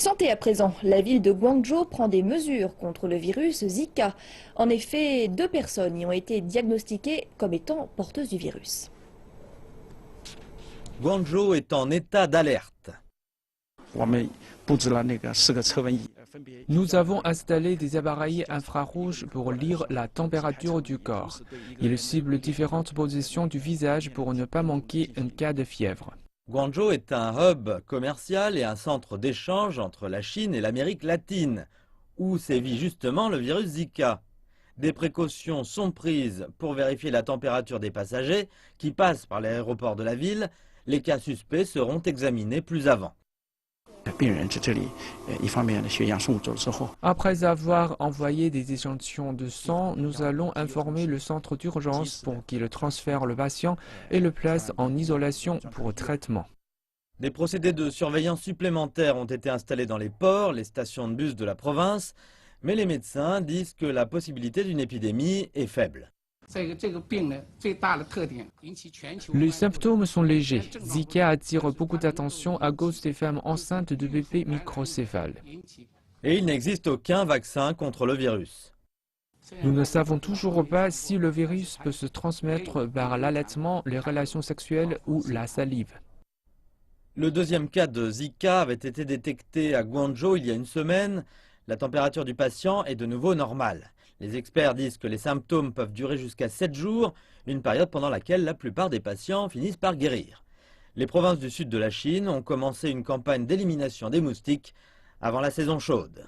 Santé à présent, la ville de Guangzhou prend des mesures contre le virus Zika. En effet, 2 personnes y ont été diagnostiquées comme étant porteuses du virus. Guangzhou est en état d'alerte. Nous avons installé des appareils infrarouges pour lire la température du corps. Ils ciblent différentes positions du visage pour ne pas manquer un cas de fièvre. Guangzhou est un hub commercial et un centre d'échange entre la Chine et l'Amérique latine, où sévit justement le virus Zika. Des précautions sont prises pour vérifier la température des passagers qui passent par l'aéroport de la ville. Les cas suspects seront examinés plus avant. Après avoir envoyé des échantillons de sang, nous allons informer le centre d'urgence pour qu'il transfère le patient et le place en isolation pour traitement. Des procédés de surveillance supplémentaires ont été installés dans les ports, les stations de bus de la province, mais les médecins disent que la possibilité d'une épidémie est faible. Les symptômes sont légers. Zika attire beaucoup d'attention à cause des femmes enceintes de bébés microcéphales. Et il n'existe aucun vaccin contre le virus. Nous ne savons toujours pas si le virus peut se transmettre par l'allaitement, les relations sexuelles ou la salive. Le deuxième cas de Zika avait été détecté à Guangzhou il y a une semaine. La température du patient est de nouveau normale. Les experts disent que les symptômes peuvent durer jusqu'à 7 jours, une période pendant laquelle la plupart des patients finissent par guérir. Les provinces du sud de la Chine ont commencé une campagne d'élimination des moustiques avant la saison chaude.